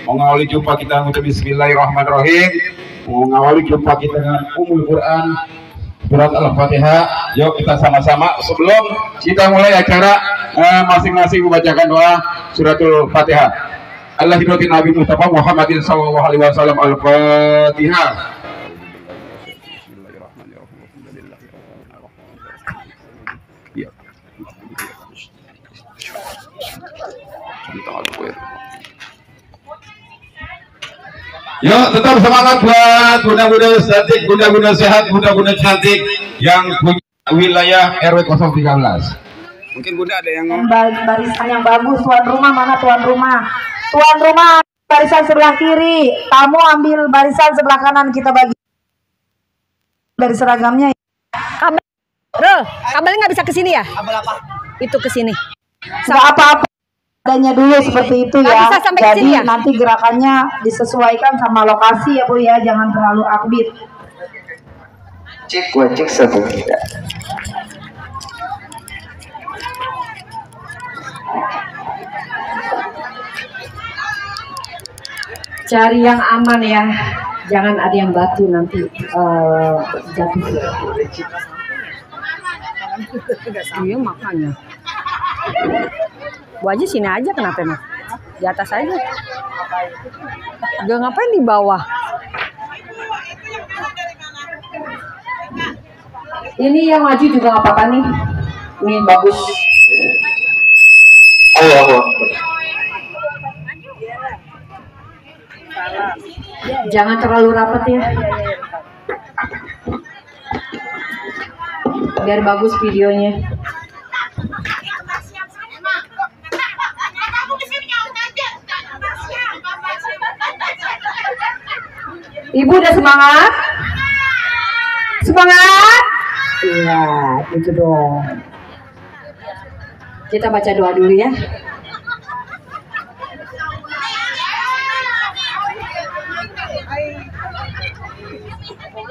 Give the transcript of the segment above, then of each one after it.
Mengawali jumpa kita untuk Bismillahirrahmanirrahim. Mengawali jumpa kita dengan Ummul Quran surat Al-Fatihah. Yuk kita sama-sama sebelum kita mulai acara masing-masing membacakan doa suratul Fatihah. Allah hidupi Nabi Mustafa Muhammadin sallallahu alaihi wasallam. Al-Fatihah. Yuk tetap semangat buat bunda-bunda cantik, bunda-bunda sehat, bunda-bunda cantik yang punya wilayah RW 013. Mungkin bunda ada yang barisan yang bagus. Tuan rumah mana tuan rumah? Tuan rumah barisan sebelah kiri, tamu ambil barisan sebelah kanan, kita bagi dari seragamnya. Kabelnya nggak bisa ke sini ya? Kabel apa? Itu ke sini. Nggak apa-apa. Adanya dulu seperti itu ya. Jadi ya? Nanti gerakannya disesuaikan sama lokasi ya Bu ya, jangan terlalu upbeat. Cek gua cek satu tidak. Cari yang aman ya, jangan ada yang batu nanti jatuh. Iya makanya. Bu aja sini aja, kenapa emang? Di atas aja. Gak ngapain di bawah? Ini yang maju juga nggak apa-apa nih. Ini bagus. Jangan terlalu rapat ya. Biar bagus videonya. Ibu udah semangat? Semangat? Iya, itu dong. Kita baca doa dulu ya.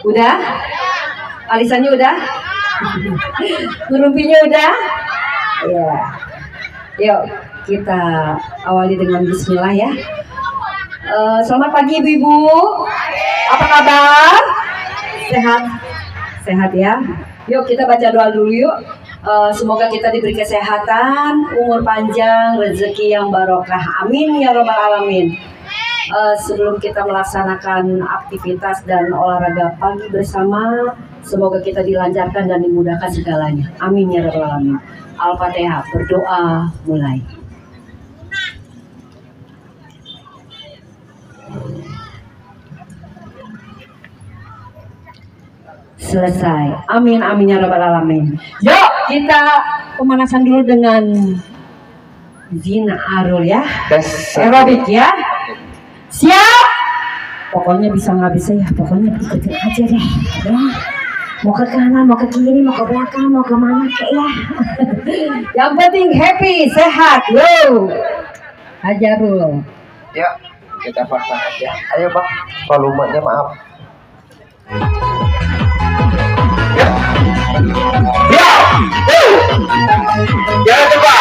Udah? Alisannya udah? Ngerumpinya udah? Iya. Yuk, kita awali dengan bismillah ya. Selamat pagi ibu-ibu. Apa kabar? Sehat? Sehat ya. Yuk kita baca doa dulu yuk. Semoga kita diberi kesehatan, umur panjang, rezeki yang barokah. Amin ya robbal alamin. Sebelum kita melaksanakan aktivitas dan olahraga pagi bersama, semoga kita dilancarkan dan dimudahkan segalanya. Amin ya robbal alamin. Al-Fatihah, berdoa mulai. Selesai. Amin amin ya rabbal alamin. Yuk kita pemanasan dulu dengan Zina Arul ya. Aerobik ya. Siap. Pokoknya bisa nggak bisa ya. Pokoknya ikutin aja deh. Ya. Mau ke kanan, mau ke kiri, mau ke belakang, mau ke mana kayak ya. Yang penting happy, sehat. Yo. Hajarul. Yuk kita pasang aja. Ayo bang, volumenya maaf. Ya coba.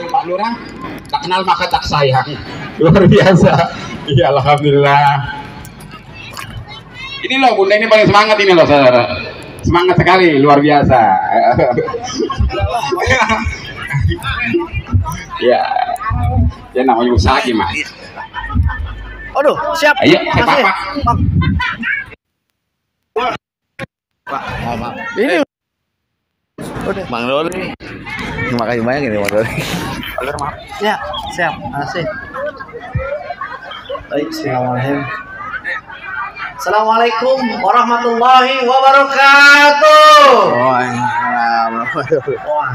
Pak Lurah tak kenal maka tak sayang. Luar biasa. Iya alhamdulillah. Ini loh bunda ini paling semangat ini loh saudara. Semangat sekali, luar biasa. Ya, ya namanya usaha gimana? Aduh, siap. Ayo, Pak. Pak. Ini udah Bang Doli. Terima kasih banyak ini Bang Doli. Ya, siap. Asik. Baik, Assalamualaikum. Assalamualaikum warahmatullahi wabarakatuh. Wah,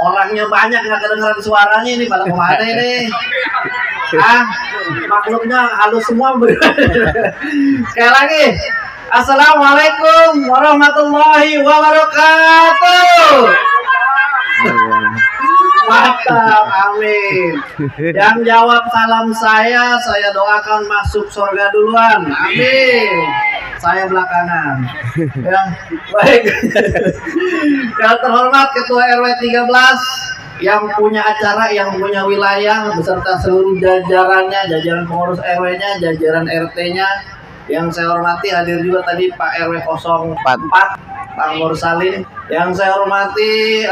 orangnya banyak nggak kedengeran suaranya ini, pada kemana ini? Makhluknya halus semua. Sekali lagi, assalamualaikum warahmatullahi wabarakatuh. daftar. Amin. Yang jawab salam saya doakan masuk surga duluan. Amin. Saya belakangan. Ya, baik. Yang terhormat Ketua RW 13 yang punya acara, yang punya wilayah beserta seluruh jajarannya, jajaran pengurus RW-nya, jajaran RT-nya. Yang saya hormati hadir juga tadi Pak RW 04 Pak Nur Salim. Yang saya hormati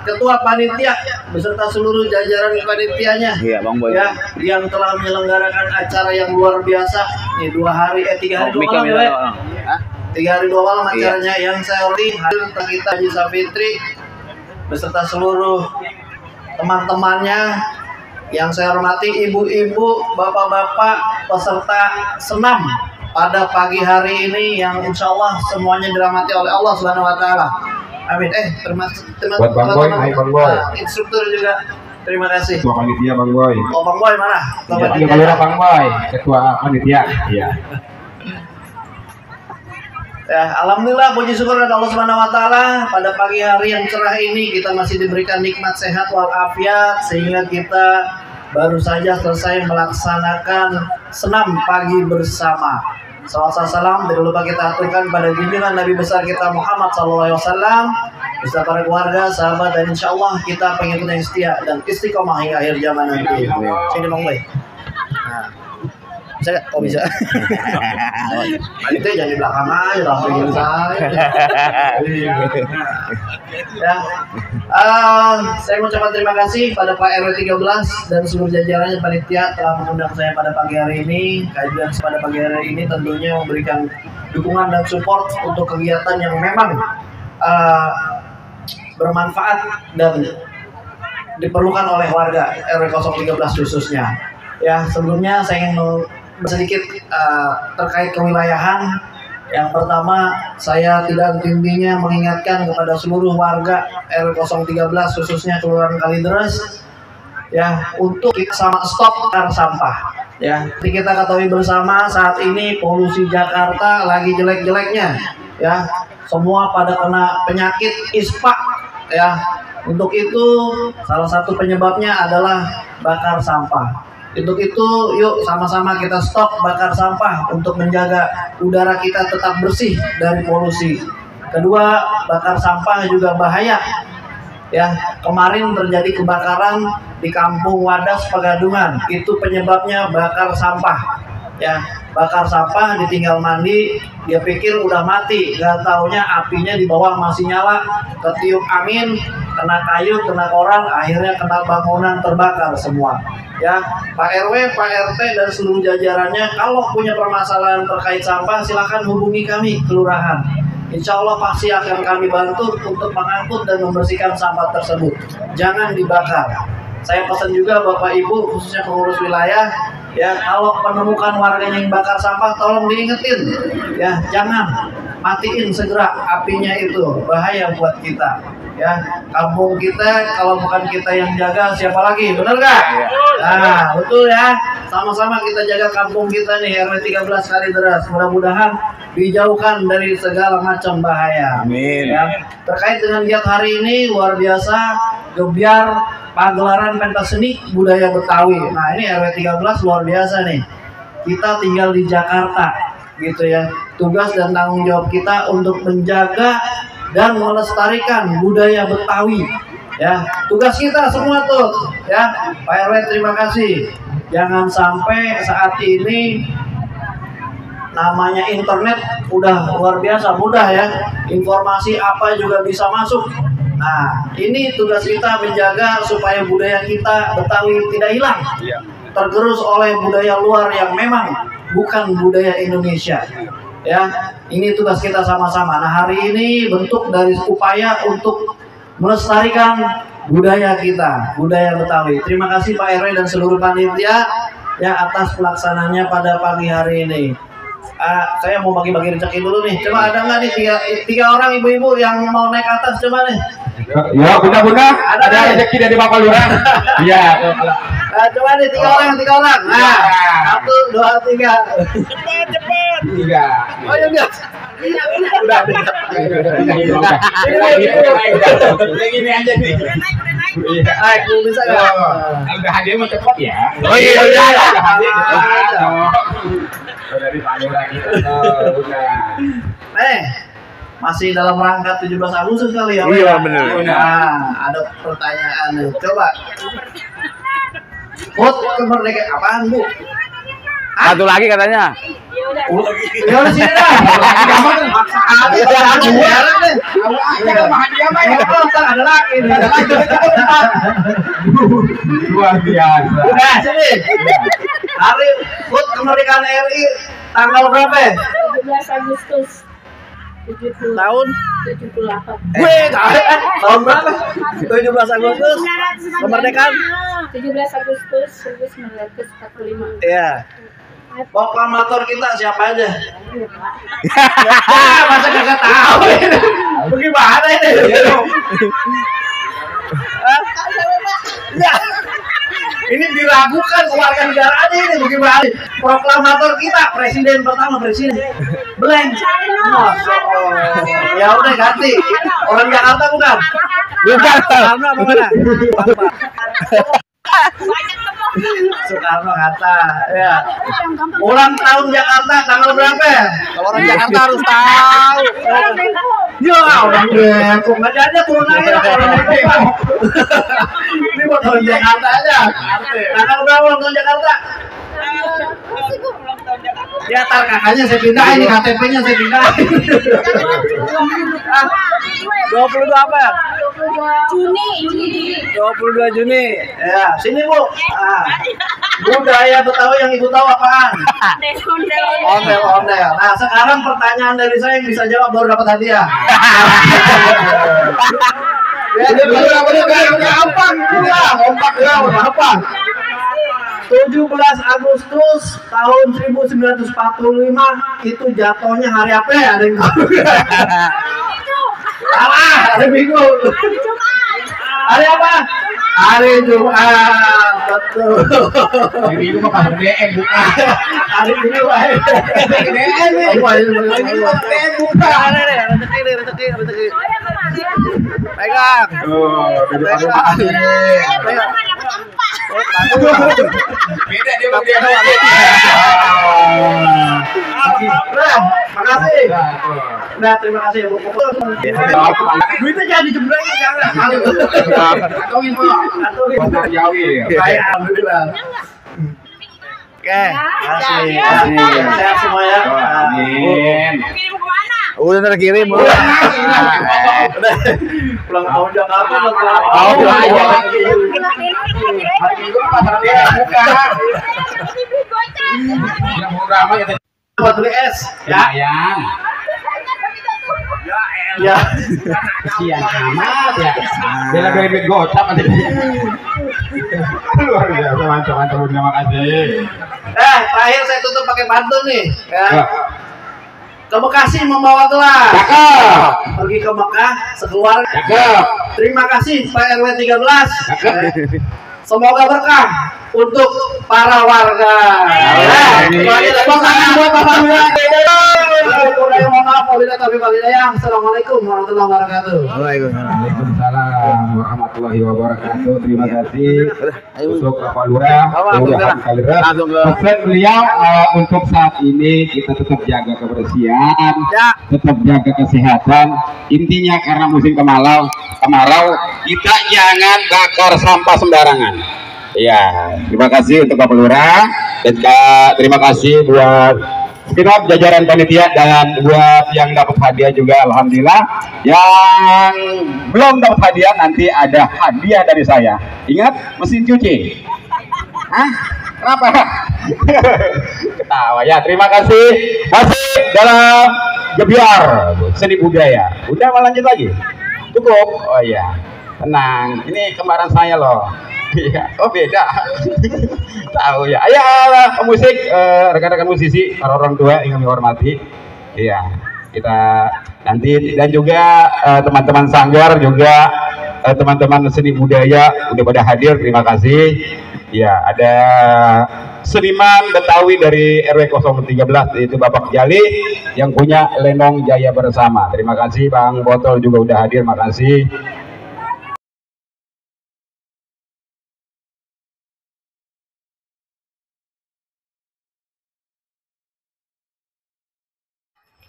Ketua Panitia beserta seluruh jajaran panitianya. Iya, Bang Boy. Ya, yang telah menyelenggarakan acara yang luar biasa. Nih 3 hari 2 malam ya. 3 hari 2 malam acaranya. Yang saya hormati hadir kita Haji Safitri beserta seluruh teman-temannya. Yang saya hormati ibu-ibu, bapak-bapak peserta senam pada pagi hari ini yang insya Allah semuanya dirahmati oleh Allah Subhanahu Wa Taala. Amin. Termasuk Buat Bang Boy, hai Bang Boy. Instruktur juga. Terima kasih. Ketua panitia Bang Boy. Oh, Bang Boy mana? Ketua Bang Boy, Ketua panitia. Iya. Ya, alhamdulillah puji syukur kepada Allah Subhanahu Wa Taala pada pagi hari yang cerah ini kita masih diberikan nikmat sehat walafiat sehingga kita baru saja selesai melaksanakan senam pagi bersama. Salawat salam tidak lupa kita aturkan pada junjungan Nabi besar kita Muhammad SAW beserta para keluarga, sahabat dan insya Allah kita pengikut yang setia dan istiqomah hingga akhir zaman nanti. Sini Bang Boy. Nah. Bisa gak? Oh bisa. Itu jangan di belakang aja lah, pengen saya. Ya, saya mengucapkan terima kasih pada Pak RW 13 dan seluruh jajarannya panitia telah mengundang saya pada pagi hari ini. Kajian pada pagi hari ini tentunya memberikan dukungan dan support untuk kegiatan yang memang bermanfaat dan diperlukan oleh warga RW 013 khususnya. Ya, sebelumnya saya ingin sedikit terkait kewilayahan. Yang pertama, saya tidak henti-hentinya mengingatkan kepada seluruh warga RW 013 khususnya Kelurahan Kalideres ya untuk kita sama stop bakar sampah. Ya, seperti kita ketahui bersama saat ini polusi Jakarta lagi jelek-jeleknya. Ya, semua pada kena penyakit ispa. Ya, untuk itu salah satu penyebabnya adalah bakar sampah. Untuk itu yuk sama-sama kita stop bakar sampah untuk menjaga udara kita tetap bersih dari polusi. Kedua, bakar sampah juga bahaya. Ya, kemarin terjadi kebakaran di Kampung Wadas Pegadungan. Itu penyebabnya bakar sampah. Ya, bakar sampah ditinggal mandi, dia pikir udah mati, gak taunya apinya di bawah masih nyala, ketiup angin, kena kayu, kena koran, akhirnya kena bangunan terbakar semua. Ya, Pak RW, Pak RT dan seluruh jajarannya kalau punya permasalahan terkait sampah silahkan hubungi kami kelurahan. Insya Allah pasti akan kami bantu untuk mengangkut dan membersihkan sampah tersebut. Jangan dibakar. Saya pesan juga Bapak Ibu khususnya pengurus wilayah ya, kalau menemukan warganya yang bakar sampah tolong diingetin ya, jangan matiin segera apinya, itu bahaya buat kita. Ya, kampung kita kalau bukan kita yang jaga siapa lagi, benar gak? Nah, betul ya. Sama-sama kita jaga kampung kita nih RW 13 Kalideres. Mudah-mudahan dijauhkan dari segala macam bahaya. Amin. Ya, terkait dengan giat hari ini luar biasa, gebiar pagelaran pentas seni budaya Betawi. Nah, ini RW 13 luar biasa nih. Kita tinggal di Jakarta gitu ya. Tugas dan tanggung jawab kita untuk menjaga dan melestarikan budaya Betawi. Ya, tugas kita semua tuh. Ya, Pak RW terima kasih. Jangan sampai saat ini namanya internet udah luar biasa mudah ya. Informasi apa juga bisa masuk. Nah, ini tugas kita menjaga supaya budaya kita Betawi tidak hilang. Tergerus oleh budaya luar yang memang bukan budaya Indonesia. Ya, ini tugas kita sama-sama. Nah, hari ini bentuk dari upaya untuk melestarikan budaya kita, budaya Betawi. Terima kasih Pak RW dan seluruh panitia ya atas pelaksananya pada pagi hari ini. Saya mau bagi-bagi rezeki dulu nih. Coba ada nggak nih tiga orang ibu-ibu yang mau naik atas, coba nih. Ya, bunda-bunda, ada rezeki dari Bapak Lurah. Iya. Coba nih tiga orang. Nah, 1, 2, 3. Cepat. 3. Oh ya udah. Udah. Ini aja nih. Naik dulu bisa nggak? Udah hadir mau cepet ya. Oh iya, iya. Udah hadir. Udah di Pak Lurah gitu. Udah. Masih dalam rangka 17 Agustus kali ya? Iya, bener. Nah, ada pertanyaan nih. Coba. Hut kemerdekaan apaan, Bu? Satu lagi katanya. Ya udah sini dah. Maksa aja. Ada lagi nih. Luar biasa. Udah sini. Hari Hut kemerdekaan RI tanggal berapa? 17 Agustus 70 Tahun 78. Tahun berapa? 17 Agustus kemerdekaan. 17 Agustus 1945. Iya. Proklamator kita siapa aja? Masa kagak tahu ini? Bagaimana ini? Ya, ini diragukan keluarga negaraan ini bagaimana? Proklamator kita presiden pertama presiden blank. Masya Allah. Ya udah ganti. Orang Jakarta bukan? Bukan. Soekarno apa mana? Soekarno Hatta. Ya. Ulang tahun Jakarta tanggal berapa? Kalau orang Jakarta harus tahu. Ya, orang Depok nggak jadi turun aja orang Depok. Ini buat orang Jakarta aja. Tanggal berapa ulang tahun Jakarta? Ya, tar kakaknya saya pindahin, ini KTP-nya saya pindahin. 22 apa? 22 Juni. Ya, sini Bu. Budaya Betawi yang Ibu tahu apaan? Ondel-ondel. Nah, sekarang pertanyaan dari saya yang bisa jawab baru dapat hadiah. Ya, udah apa? Kompak ya, udah apa? 17 Agustus tahun 1945 itu jatuhnya hari apa ya? Ada yang tahu? Salah, hari Minggu. Hari apa? Hari Jumat, betul. Hari Minggu mah pasar DM bukan. Hari Minggu aja. DM nih. DM bukan. Rezeki. Pegang. Beda dia bang dia. Makasih. Nah, terima kasih ya Bu. Duitnya jangan dijembrengin jangan. Kantongin Bu. Kantongin. Jawi. Baik, alhamdulillah. Oke, kasih. Sehat semua ya. Amin. Udah terkirim. Udah. Pulang tahun Jakarta pulang. Hari Minggu mah pasar DM bukan. Yang murah mah kita Buat beli es, ya. sayang. Ya. Kasihan amat ya. Dia lagi duit gocap nanti. Luar biasa mantap terima kasih. Terakhir saya tutup pakai pantun nih. Ya. Ke Bekasi membawa gelas. Cakep. Pergi ke Mekah sekeluarga. Cakep. Terima kasih Pak RW 13. Cakep. Semoga berkah untuk para warga. Tepuk tangan buat Bapak Lurah. Mohon maaf apabila kami hidayah. Assalamualaikum warahmatullahi wabarakatuh. Waalaikumsalam warahmatullahi wabarakatuh. Terima kasih untuk Bapak Lurah, Kelurahan Kalirat. Pesan beliau untuk saat ini kita tetap jaga kebersihan, tetap jaga kesehatan. Intinya karena musim kemarau, kita jangan bakar sampah sembarangan. Ya, terima kasih untuk Bapak Lurah dan terima kasih buat segenap jajaran panitia dan buat yang dapat hadiah juga alhamdulillah. Yang belum dapat hadiah nanti ada hadiah dari saya. Ingat mesin cuci. Hah? Kenapa? Ketawa ya. Terima kasih. Masih dalam Gebiar Seni Budaya. Udah mau lanjut lagi? Cukup. Oh iya. Tenang. Ini kembaran saya loh. Iya, oh beda. Tahu ya. Ayo musik, rekan-rekan musisi, para orang tua yang kami hormati. Iya, kita nanti dan juga teman-teman sanggar juga teman-teman seni budaya udah pada hadir. Terima kasih. Ya, ada seniman Betawi dari RW 013 yaitu Bapak Jali yang punya Lenong Jaya Bersama. Terima kasih Bang Botol juga udah hadir. Makasih.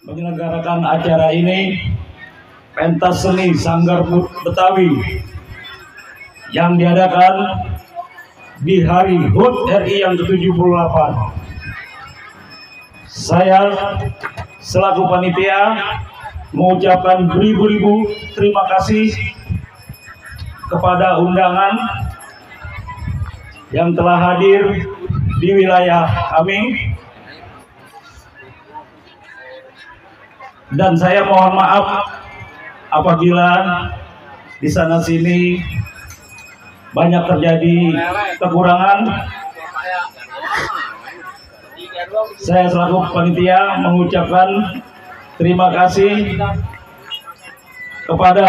menyelenggarakan acara ini pentas seni Sanggar Betawi yang diadakan di hari HUT RI yang ke-78. Saya selaku panitia mengucapkan beribu-ribu terima kasih kepada undangan yang telah hadir di wilayah kami, dan saya mohon maaf apabila di sana sini banyak terjadi kekurangan. Saya selaku panitia mengucapkan terima kasih kepada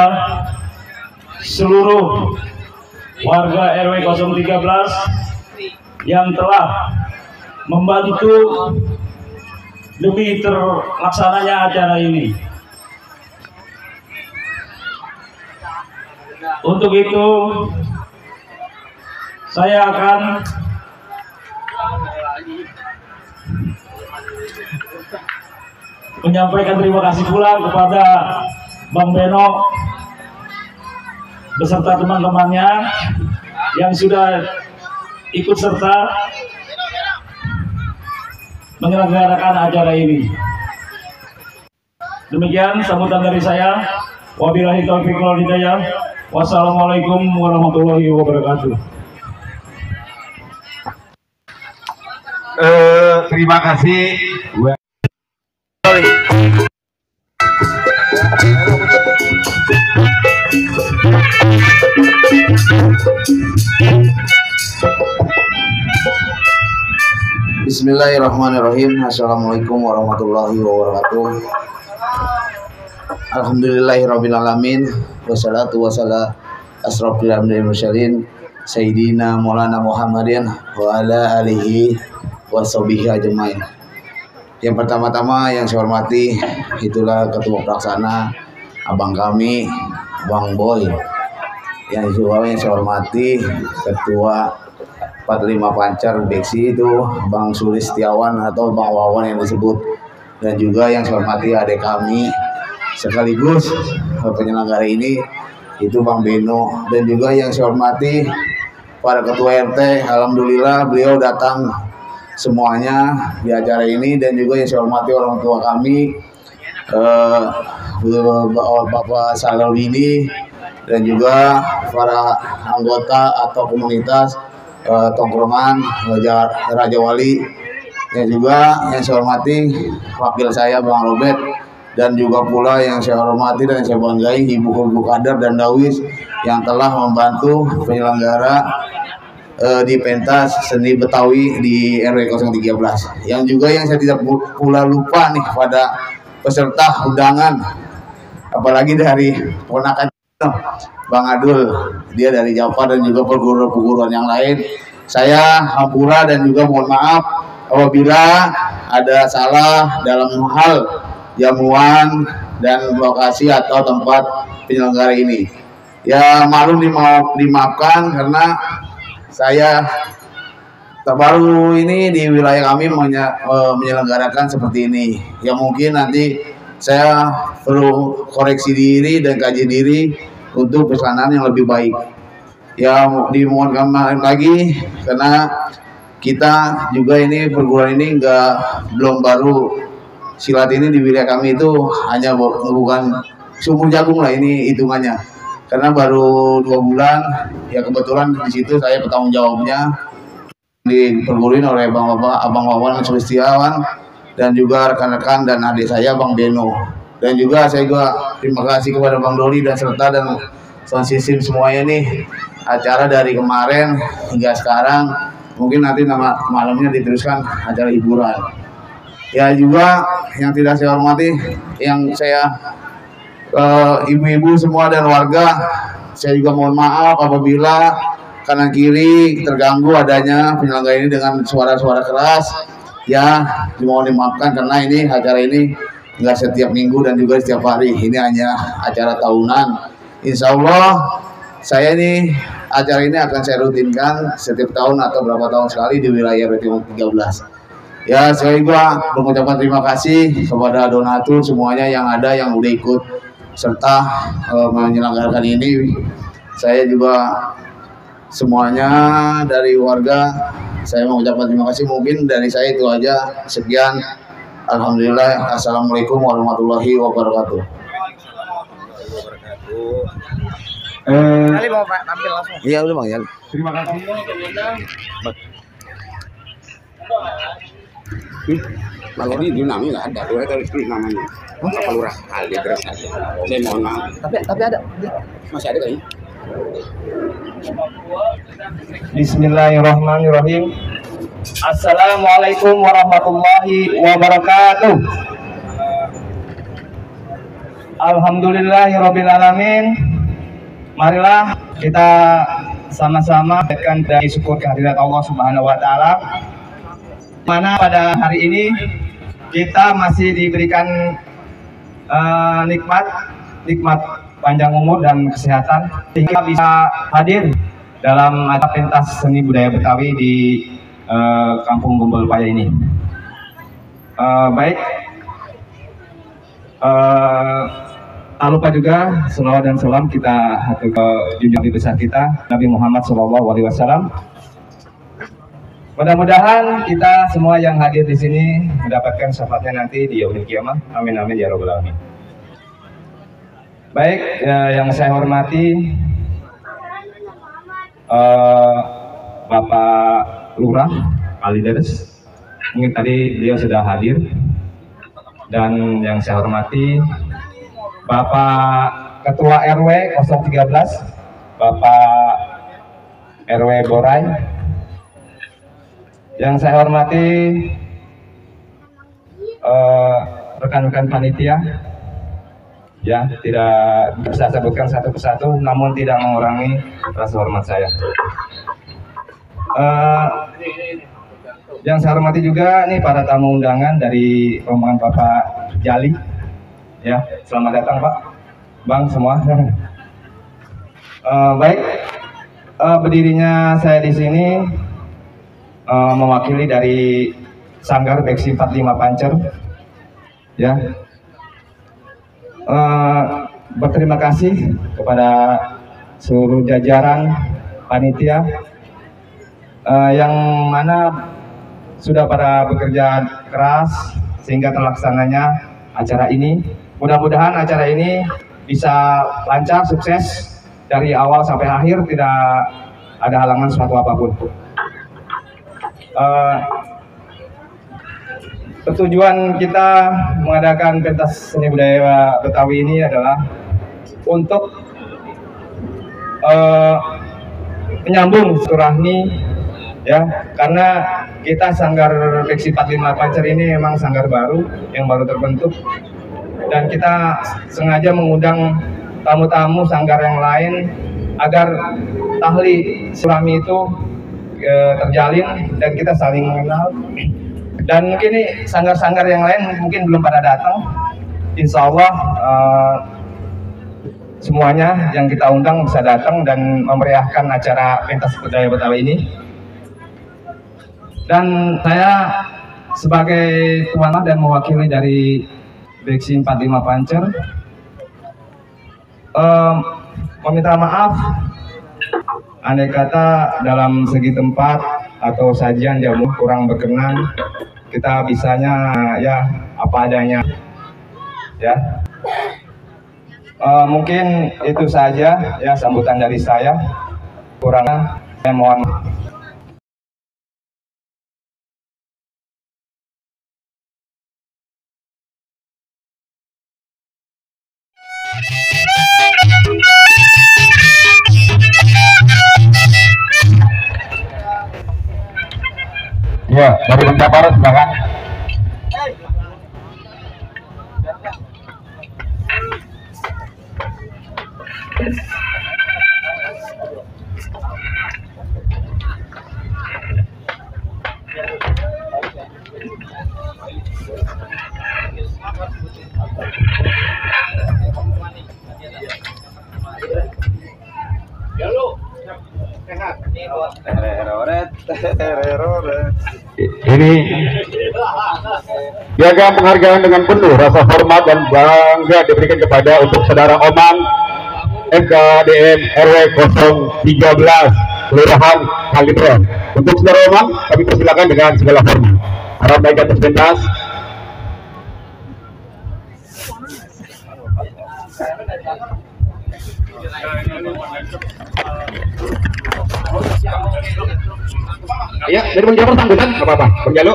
seluruh warga RW 013 yang telah membantu demi terlaksananya acara ini. Untuk itu, saya akan menyampaikan terima kasih pula kepada Bang Beno beserta teman-temannya yang sudah ikut serta menyelenggarakan acara ini. Demikian sambutan dari saya. Wabillahi taufiq wal hidayah. Wassalamualaikum warahmatullahi wabarakatuh. Terima kasih. Bismillahirrahmanirrahim. Assalamualaikum warahmatullahi wabarakatuh. Alhamdulillahirrabbilalamin. Wassalatu wassalamu asrofil anbiya'i wal mursalin Sayyidina Maulana Muhammadin wa ala alihi wa sahbihi ajmain. Yang pertama-tama yang saya hormati itulah Ketua Pelaksana abang kami, Bang Boy. Yang kedua yang saya hormati Ketua 45 Pancar Beksi itu Bang Sulistiawan atau Bang Wawan yang disebut, dan juga yang saya hormati adik kami sekaligus penyelenggara ini itu Bang Beno, dan juga yang saya hormati para ketua RT. Alhamdulillah beliau datang semuanya di acara ini, dan juga yang saya hormati orang tua kami Bapak Salawini, dan juga para anggota atau komunitas tongkrongan Raja Wali, dan juga yang saya hormati wakil saya Bang Robert, dan juga pula yang saya hormati dan saya banggai ibu-ibu kader dan dawis yang telah membantu penyelenggara di pentas seni Betawi di RW 013. Yang juga yang saya tidak pula lupa nih pada peserta undangan, apalagi dari ponakan Bang Adul, dia dari Jawa, dan juga perguruan-perguruan yang lain. Saya hampura dan juga mohon maaf apabila ada salah dalam hal jamuan dan lokasi atau tempat penyelenggara ini. Ya maklum dimaafkan karena saya terbaru ini di wilayah kami menyelenggarakan seperti ini. Ya mungkin nanti saya perlu koreksi diri dan kaji diri untuk pelaksanaan yang lebih baik. Ya dimohonkan maaf lagi karena kita juga ini perguruan ini belum baru. Silat ini di wilayah kami itu hanya bukan sumur jagung lah ini hitungannya, karena baru 2 bulan. Ya kebetulan di situ saya bertanggung jawabnya diperguruin oleh Abang Wawan Sulistiawan, dan juga rekan-rekan dan adik saya Bang Beno, dan juga saya juga terima kasih kepada Bang Doli dan serta dan sound system semuanya nih. Acara dari kemarin hingga sekarang, mungkin nanti malamnya diteruskan acara hiburan. Ya juga yang tidak saya hormati, yang saya ibu-ibu semua dan warga, saya juga mohon maaf apabila kanan kiri terganggu adanya penyelenggara ini dengan suara-suara keras. Ya dimohon dimaafkan karena ini acara ini enggak setiap minggu dan juga setiap hari, ini hanya acara tahunan. Insya Allah saya ini acara ini akan saya rutinkan setiap tahun atau berapa tahun sekali di wilayah RW 13. Ya, saya juga mengucapkan terima kasih kepada donatur semuanya yang ada yang udah ikut serta menyelenggarakan ini. Saya juga semuanya dari warga saya mengucapkan terima kasih. Mungkin dari saya itu aja. Sekian. Alhamdulillah. Assalamualaikum warahmatullahi wabarakatuh. Kali mau tampil langsung. Iya udah Bang ya. Terima kasih. Kalau ini dinami nggak ada, dua kali itu namanya. Apa lurah? Kali terus aja. Saya mohon maaf. Tapi ada. Masih ada kayaknya. Bismillahirrahmanirrahim. Assalamualaikum warahmatullahi wabarakatuh. Alhamdulillahirrabbilalamin. Marilah kita sama-sama mengucapkan dari syukur kehadirat Allah Subhanahu wa taala. Mana pada hari ini kita masih diberikan nikmat panjang umur dan kesehatan sehingga bisa hadir dalam acara pentas seni budaya Betawi di Kampung Gombol Paya ini. Baik, tak lupa juga selawat dan salam kita hatur ke junjungan besar kita Nabi Muhammad SAW. Mudah-mudahan kita semua yang hadir di sini mendapatkan syafaatnya nanti di yaumil qiyamah. Amin amin ya rabbal alamin. Baik, yang saya hormati Bapak Lurah Kalideres, mungkin tadi beliau sudah hadir. Dan yang saya hormati Bapak Ketua RW 013, Bapak RW Borai. Yang saya hormati rekan-rekan panitia, ya tidak bisa sebutkan satu persatu, namun tidak mengurangi rasa hormat saya. Yang saya hormati juga nih para tamu undangan dari rombongan Bapak Jali, ya selamat datang Pak, Bang semua. Baik, berdirinya saya di sini mewakili dari Sanggar Beksi 45 Pancer, ya. Berterima kasih kepada seluruh jajaran panitia yang mana sudah pada bekerja keras sehingga terlaksananya acara ini. Mudah-mudahan acara ini bisa lancar, sukses dari awal sampai akhir, tidak ada halangan suatu apapun. Tujuan kita mengadakan pentas seni budaya Betawi ini adalah untuk menyambung silaturahmi, ya, karena kita Sanggar Beksi 45 Pancer ini memang sanggar baru yang baru terbentuk, dan kita sengaja mengundang tamu-tamu sanggar yang lain agar tali silaturahmi itu terjalin dan kita saling mengenal. Dan mungkin nih sanggar-sanggar yang lain mungkin belum pada datang. Insya Allah semuanya yang kita undang bisa datang dan memeriahkan acara pentas budaya Betawi ini. Dan saya sebagai tuan dan mewakili dari Beksi 45 Pancer meminta maaf andai kata dalam segi tempat atau sajian jamu kurang berkenan. Kita bisanya ya apa adanya, ya. Mungkin itu saja ya sambutan dari saya. Kurangnya saya mohon. Ya, dari Jabar silakan. Ini piagam penghargaan dengan penuh rasa hormat dan bangga diberikan kepada untuk saudara Oman FKDM RW 013 Kelurahan Kalideres. Untuk saudara Oman kami persilakan dengan segala hormat. Harap baik atas pentas. Ya, dari Bang Jafar sambutan, nggak apa-apa. Bang Jalo,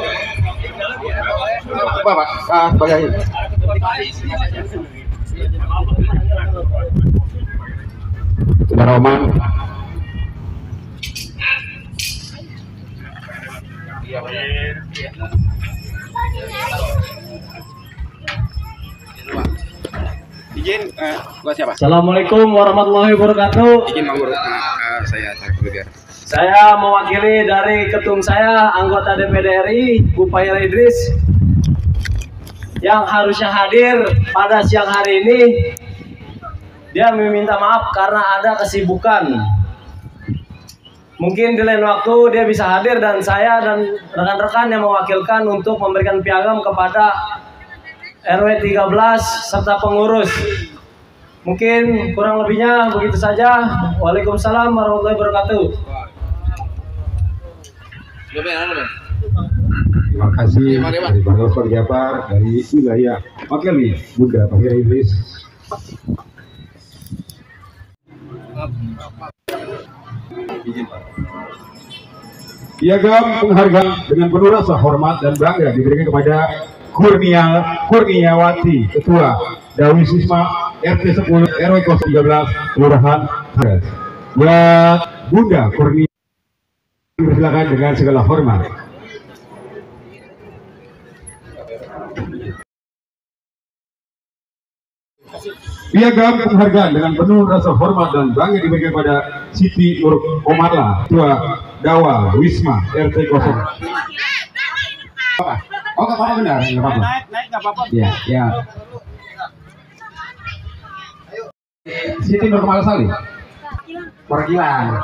apa Pak? Sebagai saudara Oman. Izin, gua siapa? Assalamualaikum warahmatullahi wabarakatuh. Izin Bang Guru, saya tarik dulu biar. Saya mewakili dari ketum saya, anggota DPD RI, Bupaira Idris, yang harusnya hadir pada siang hari ini. Dia meminta maaf karena ada kesibukan. Mungkin di lain waktu dia bisa hadir dan saya dan rekan-rekan yang mewakilkan untuk memberikan piagam kepada RW 13 serta pengurus. Mungkin kurang lebihnya begitu saja. Waalaikumsalam warahmatullahi wabarakatuh. Terima kasih dari Bang Jafar dari wilayah Wakili Bunda Bupaira Idris. Piagam penghargaan dengan penuh rasa hormat dan bangga diberikan kepada Kurniawati, Ketua Dawisisma RT 10 RW 013 Kelurahan Kalideres. Buat Bunda Kurnia, silakan dengan segala hormat. Piagam penghargaan dengan penuh rasa hormat dan bangga diberikan kepada Siti Nur Omarlah, Ketua Dawa Wisma RT 0. Oh, nggak apa-apa, benar, nggak apa-apa. Naik, nggak apa-apa. Ya, ya. Siti Nur Omarlah Salih. Perwakilan.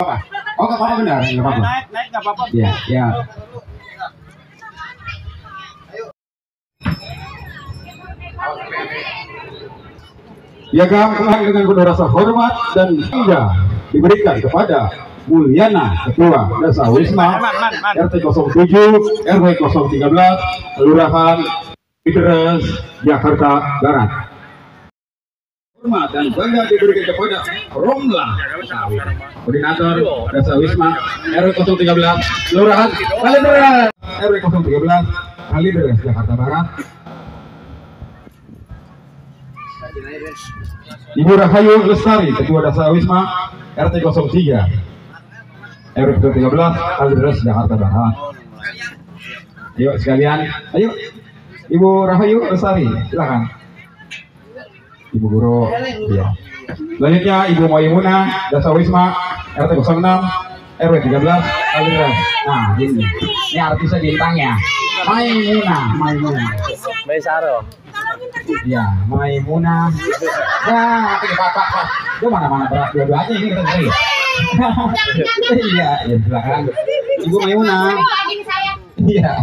Oh, nggak apa-apa, benar, nggak apa-apa. Naik, nggak apa-apa. Ya, ya. Piagam penghargaan dengan penuh rasa hormat dan bangga diberikan kepada Mulyana, Ketua Desa Wisma RT 07 RW 013 Kelurahan Kalideres, Jakarta Barat. Hormat dan bangga diberikan kepada Romla, Koordinator Desa Wisma RW 013 Kelurahan Kalideres, RW 013 Kalideres, Jakarta Barat. Ibu Rahayu Lestari, Ketua Desa Wisma RT 03 RW 13 Kalideres, Jakarta Barat. Ayo sekalian, ayo Ibu Rahayu Lestari, silakan. Ibu Guru, ya. Selanjutnya Ibu Maimunah, Desa Wisma RT 06 RW 13 Kalideres. Nah, ini artisnya bintangnya. Maimunah. Baisaro. Ya, Maimunah. Ya, Pak. Itu mana-mana berat dua-duanya ini kita cari. Iya, ya silakan. Ibu Maimunah. Iya.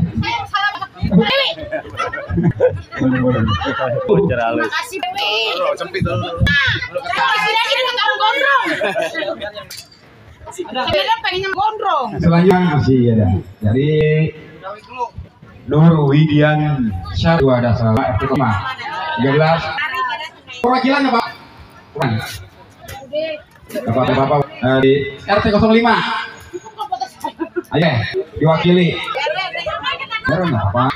Terima kasih, Dewi. Sempit dulu. Sini lagi dengan karung gondrong. Saya pengen gondrong. Selanjutnya masih ada dari Nur Widian Syarwa Dasa RT 13 perwakilannya Pak. Bapak di RT 05. Ayo diwakili. Baru nggak apa.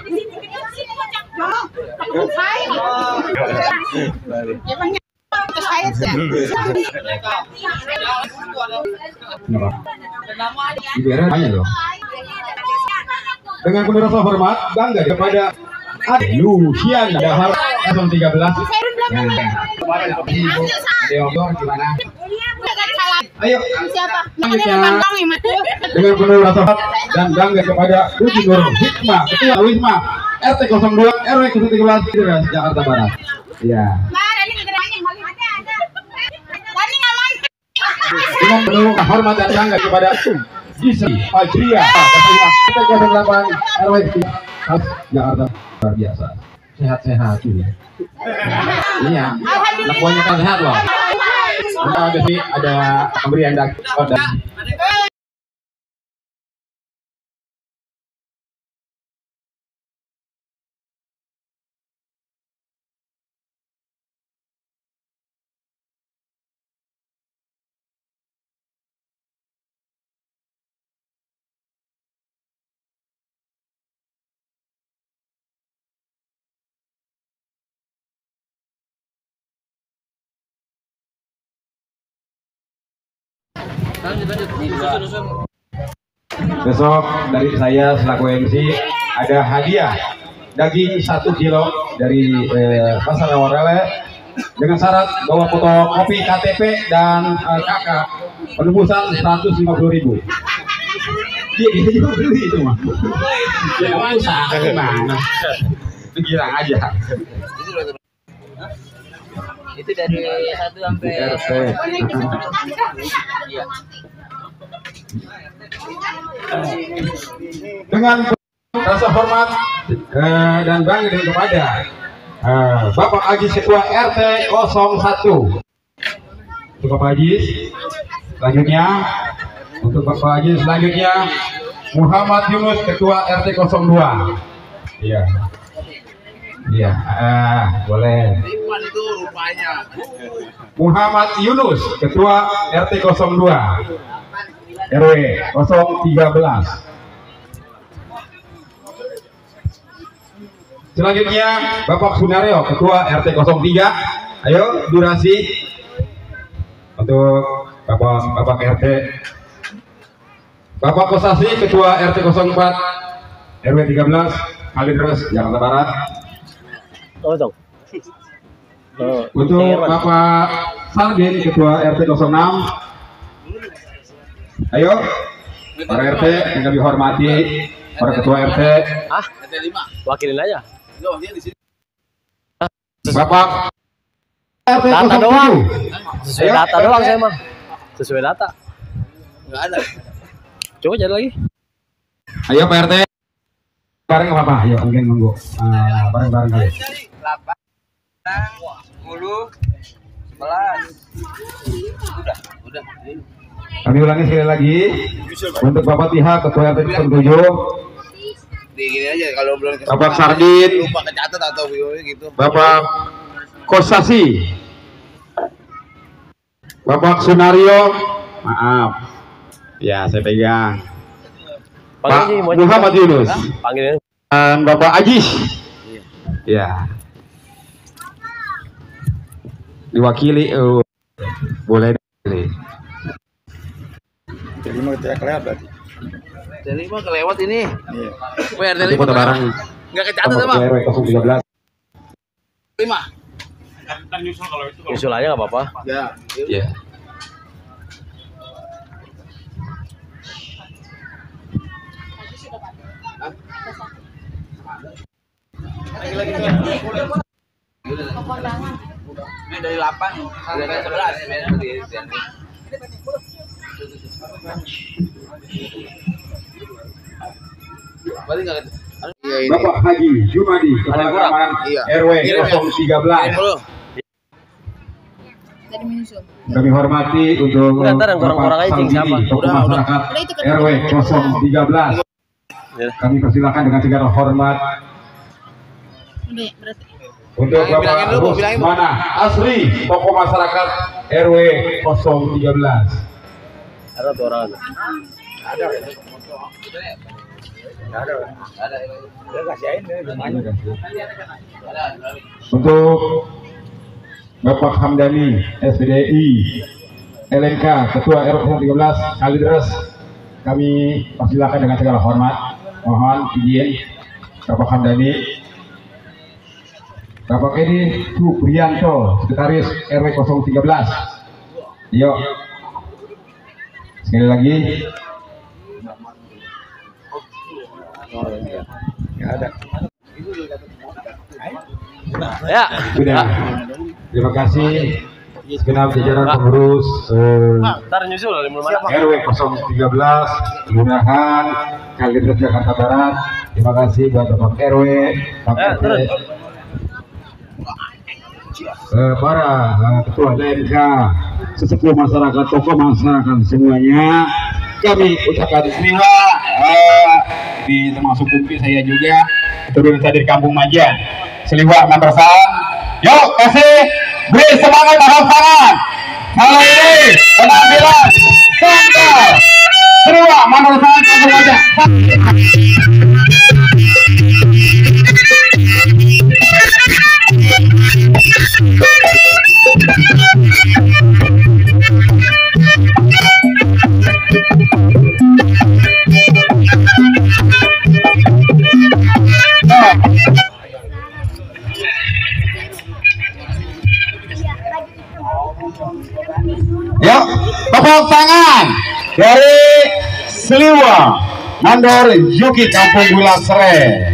Ibu Era tanya dong. Dengan penuh rasa hormat bangga kepada Lucian Dahar 013. Gimana? Ayo. Dengan penuh rasa hormat dan bangga kepada Uji Nur Hikmah, Ketua Wisma RT 02 RW 013 Jakarta Barat. Iya. Dengan penuh hormat dan bangga kepada Gisri Fajria RT 08 RW 3 Jakarta. Luar biasa, sehat-sehat juga. Iya, anak buahnya kan sehat loh. Ada sih, ada pemberian daging dan besok dari saya selaku MC ada hadiah daging 1 kilo dari Pasar Rawarele dengan syarat bawa foto kopi KTP dan KK penebusan 150.000. Dia juga beli itu mah. Ya usaha gimana? Pikiran aja. Itu dari 1 sampai iya. Dengan rasa hormat dan bangga kepada Bapak Ajis Ketua RT 01. Untuk Bapak Ajis selanjutnya, Muhammad Yunus Ketua RT 02. Iya. Iya, boleh. Muhammad Yunus Ketua RT 02 RW 013. Selanjutnya Bapak Sunario Ketua RT 03. Ayo durasi untuk Bapak RT. Bapak Kosasi Ketua RT 04 RW 13 Kalideres Jakarta Barat. Untuk Bapak Sardin Ketua RT 06. Ayo para RT yang kami hormati, para ketua RT. RT 5. Wakilin aja. Bapak RT Data 07. doang. Sesuai data doang saya mah. Sesuai data. Enggak ada. Coba cari lagi. Ayo Pak RT. Bareng apa? Ayo mungkin nunggu. Bareng-bareng ayo. 8 10 11. Udah. Kami ulangi sekali lagi untuk Bapak Tiha Ketua RT 07. Gini aja kalau belum Bapak Sardin, lupa kecatat atau gitu. Bapak Kosasi, Bapak Sunario, maaf, ya saya pegang. Pak Muhammad Yunus, Panggilin. dan Bapak Ajis, ya, diwakili, boleh. Jadi mau kita kelewat berarti. Jadi mah kelewat ini. Iya. WRT 5 Foto bareng. enggak kecatat ya, Bang. RW 013. 5. Usul aja enggak apa-apa. Ya. Ya. Ini dari 8 dari 11 Balik enggak Bapak Haji Jumadi Kepala Kamar RW 013. Kami hormati untuk Bapak Saldi tokoh masyarakat RW 013. Kami persilakan dengan segala hormat untuk Bapak Rusmana Asri tokoh masyarakat RW 013. Ada tuh orang. Untuk Bapak Hamdani SPDI LNK Ketua RW 13 Kalideres, kami persilakan dengan segala hormat. Mohon izin Bapak Hamdani. Bapak Edi Supriyanto Sekretaris RW 013. Yuk. Sekali lagi. Ada. Ya. Sudah. Terima kasih. segenap jajaran pengurus Ntar nyusul RW 013 Kelurahan Kalideres Jakarta Barat. Terima kasih buat Bapak RW, Pak RT, para ketua DMK, sesepuh masyarakat, tokoh masyarakat semuanya. Kami ucapkan istimewa di termasuk kumpi saya juga turun dari Kampung Majan Seliwak Mantesan. Yuk kasih beri semangat tepuk tangan. Kali ini penampilan Sanggal Seliwak Mantesan Kampung Majan. Yuk, tepuk tangan dari Seliwak Mandor Yuki Kampung Wilasre.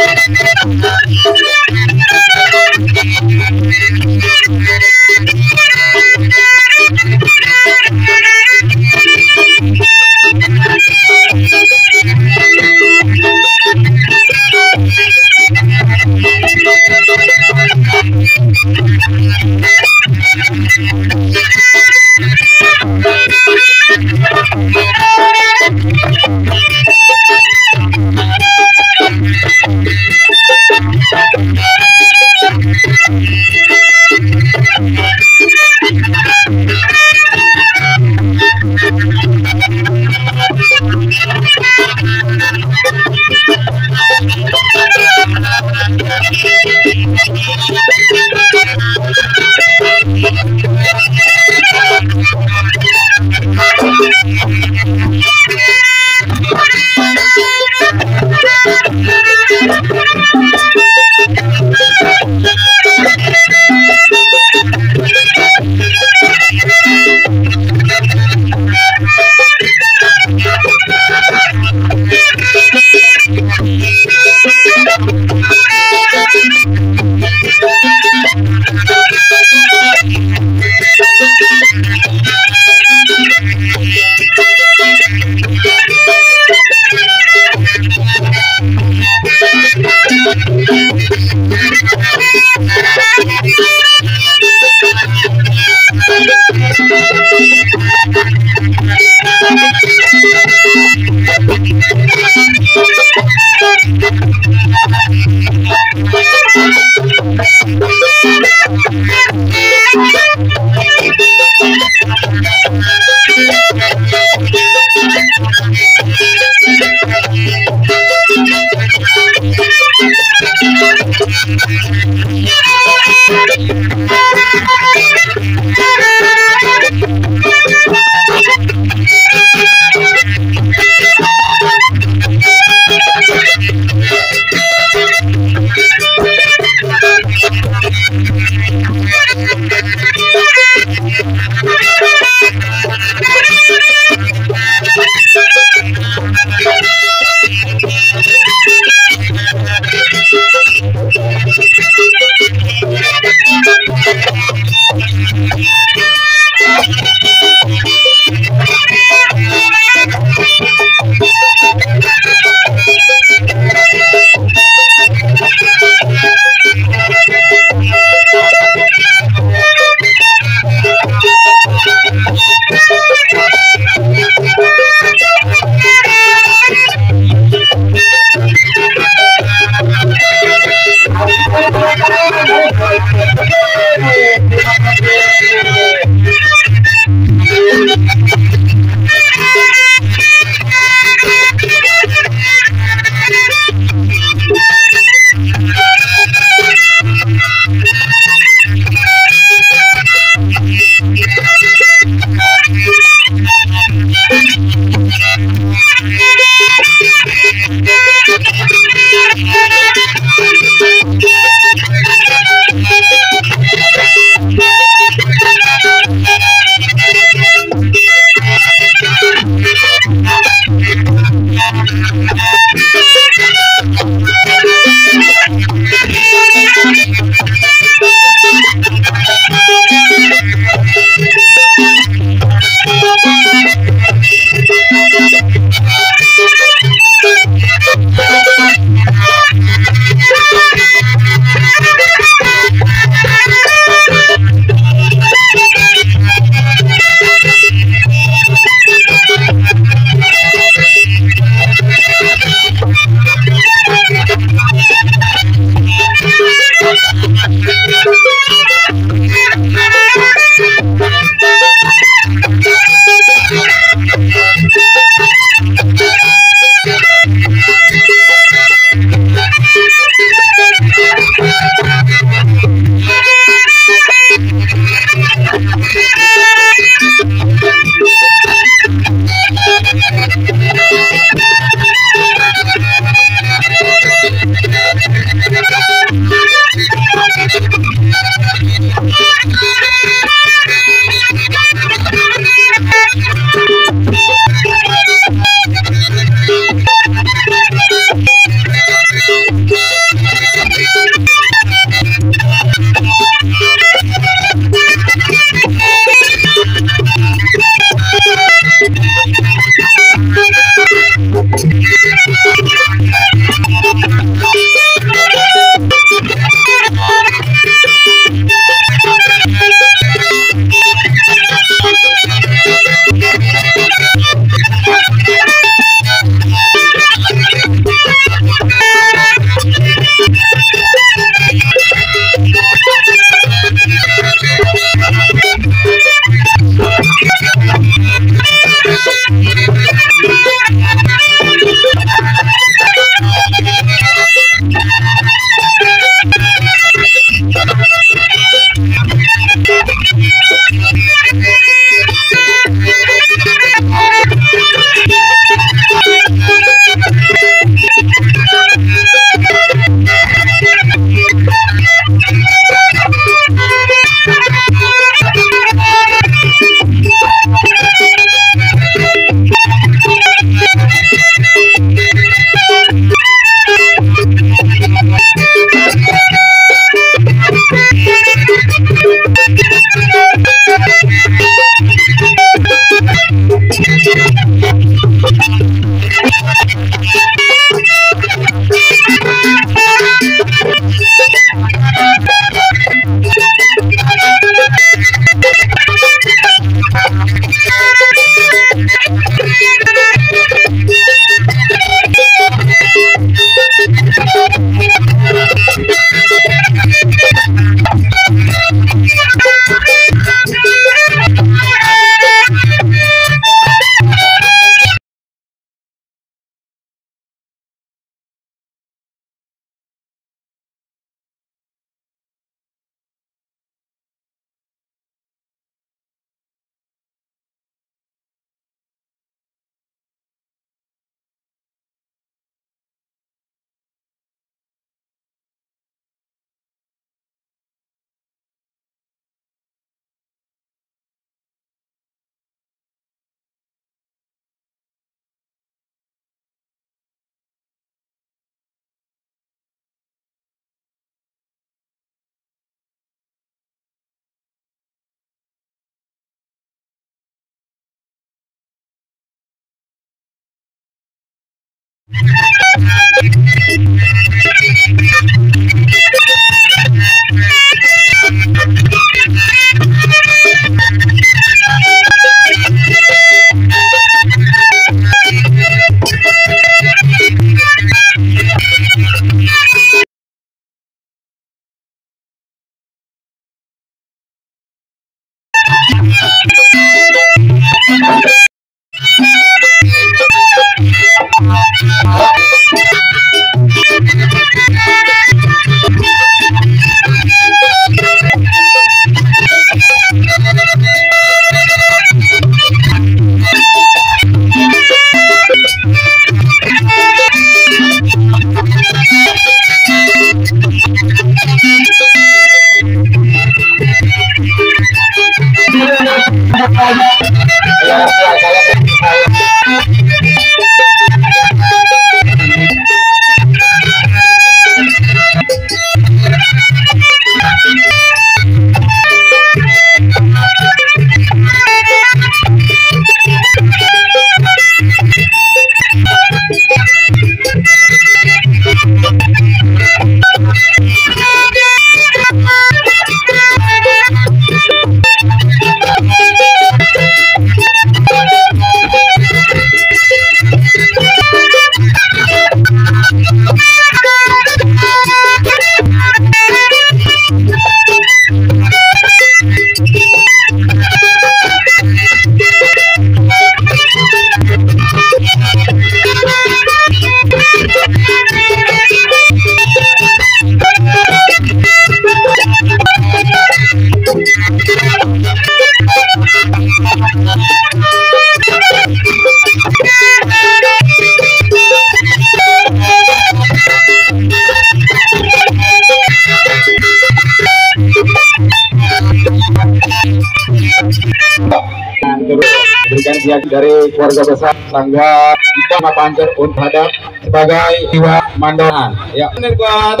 Berikan siap dari keluarga besar Sangga Ipang Pancer untuk hadap sebagai jiwa mandonan. Ya, benar buat